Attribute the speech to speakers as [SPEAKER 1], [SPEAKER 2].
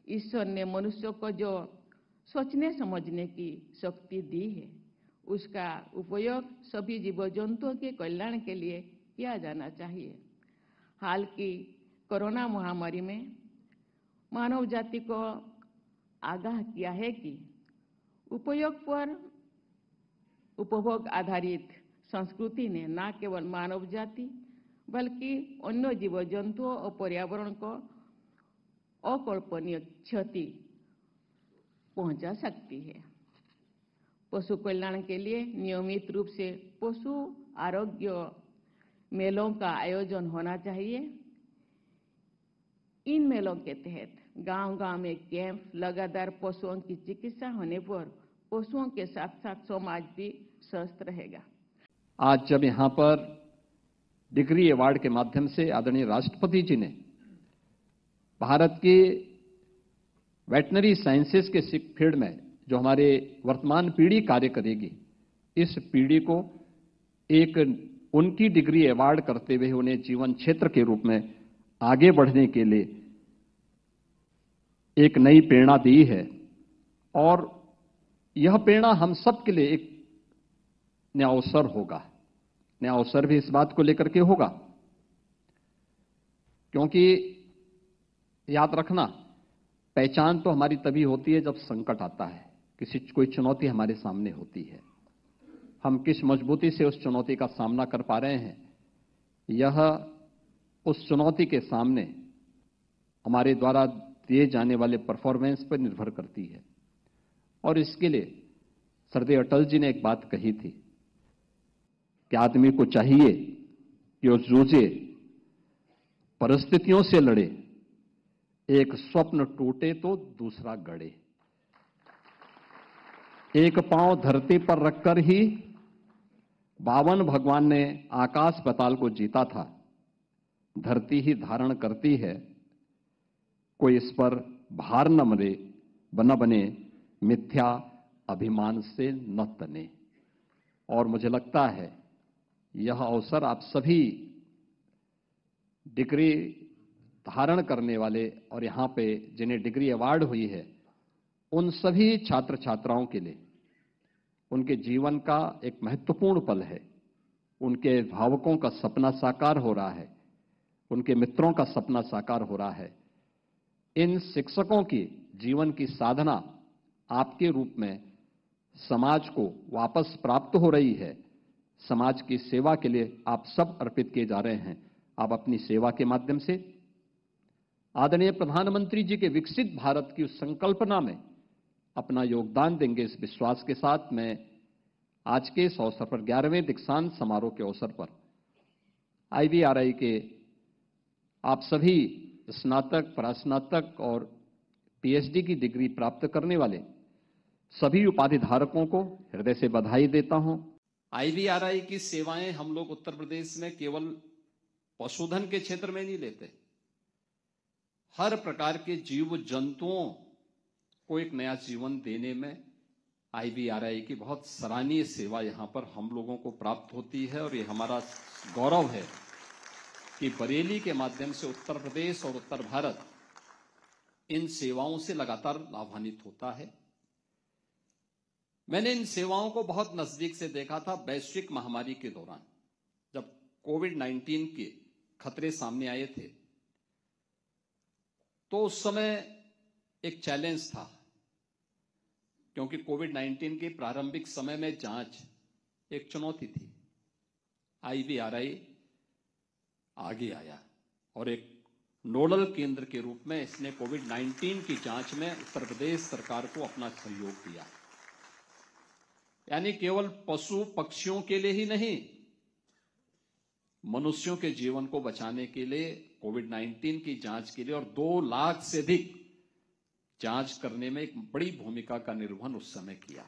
[SPEAKER 1] ईश्वर ने मनुष्य को जो सोचने समझने की शक्ति दी है, उसका उपयोग सभी जीव जंतुओं के कल्याण के लिए किया जाना चाहिए। हाल की कोरोना महामारी में मानव जाति को आगाह किया है कि उपयोग पर उपभोग आधारित संस्कृति ने न केवल मानव जाति बल्कि अन्य जीव जंतुओं और पर्यावरण को अकल्पनीय क्षति पहुंचा सकती है। पशु कल्याण के लिए नियमित रूप से पशु आरोग्य मेलों का आयोजन होना चाहिए। इन मेलों के तहत गांव-गांव में कैंप, लगातार पशुओं की चिकित्सा होने पर पशुओं के साथ साथ समाज भी स्वस्थ रहेगा।
[SPEAKER 2] आज जब यहाँ पर डिग्री अवार्ड के माध्यम से आदरणीय राष्ट्रपति जी ने भारत की वेटनरी साइंसेस के फील्ड में जो हमारे वर्तमान पीढ़ी कार्य करेगी, इस पीढ़ी को एक उनकी डिग्री अवार्ड करते हुए उन्हें जीवन क्षेत्र के रूप में आगे बढ़ने के लिए एक नई प्रेरणा दी है। और यह प्रेरणा हम सब के लिए एक नया अवसर होगा। नया अवसर भी इस बात को लेकर के होगा क्योंकि याद रखना, पहचान तो हमारी तभी होती है जब संकट आता है, कोई चुनौती हमारे सामने होती है। हम किस मजबूती से उस चुनौती का सामना कर पा रहे हैं, यह उस चुनौती के सामने हमारे द्वारा दिए जाने वाले परफॉर्मेंस पर निर्भर करती है। और इसके लिए श्रद्धेय अटल जी ने एक बात कही थी कि आदमी को चाहिए कि वो जूझे, परिस्थितियों से लड़े, एक स्वप्न टूटे तो दूसरा गढ़े। एक पांव धरती पर रखकर ही 52 भगवान ने आकाश पाताल को जीता था। धरती ही धारण करती है, कोई इस पर भार न बने, मिथ्या अभिमान से न तने। और मुझे लगता है यह अवसर आप सभी डिग्री धारण करने वाले और यहां पे जिन्हें डिग्री अवार्ड हुई है, उन सभी छात्र छात्राओं के लिए उनके जीवन का एक महत्वपूर्ण पल है। उनके भावकों का सपना साकार हो रहा है, उनके मित्रों का सपना साकार हो रहा है। इन शिक्षकों की जीवन की साधना आपके रूप में समाज को वापस प्राप्त हो रही है। समाज की सेवा के लिए आप सब अर्पित किए जा रहे हैं। आप अपनी सेवा के माध्यम से आदरणीय प्रधानमंत्री जी के विकसित भारत की उस संकल्पना में अपना योगदान देंगे, इस विश्वास के साथ मैं आज के इस अवसर पर 11वें दीक्षांत समारोह के अवसर पर IVRI के आप सभी स्नातक, परास्नातक और PhD की डिग्री प्राप्त करने वाले सभी उपाधि धारकों को हृदय से बधाई देता हूं।
[SPEAKER 3] IVRI की सेवाएं हम लोग उत्तर प्रदेश में केवल पशुधन के क्षेत्र में नहीं लेते, हर प्रकार के जीव जंतुओं को एक नया जीवन देने में IVRI की बहुत सराहनीय सेवा यहां पर हम लोगों को प्राप्त होती है। और ये हमारा गौरव है कि बरेली के माध्यम से उत्तर प्रदेश और उत्तर भारत इन सेवाओं से लगातार लाभान्वित होता है। मैंने इन सेवाओं को बहुत नजदीक से देखा था वैश्विक महामारी के दौरान, जब कोविड-19 के खतरे सामने आए थे, तो उस समय एक चैलेंज था क्योंकि कोविड-19 के प्रारंभिक समय में जांच एक चुनौती थी। IVRI आगे आया और एक नोडल केंद्र के रूप में इसने कोविड-19 की जांच में उत्तर प्रदेश सरकार को अपना सहयोग दिया। यानी केवल पशु पक्षियों के लिए ही नहीं, मनुष्यों के जीवन को बचाने के लिए, कोविड-19 की जांच के लिए और 2 लाख से अधिक जांच करने में एक बड़ी भूमिका का निर्वहन उस समय किया।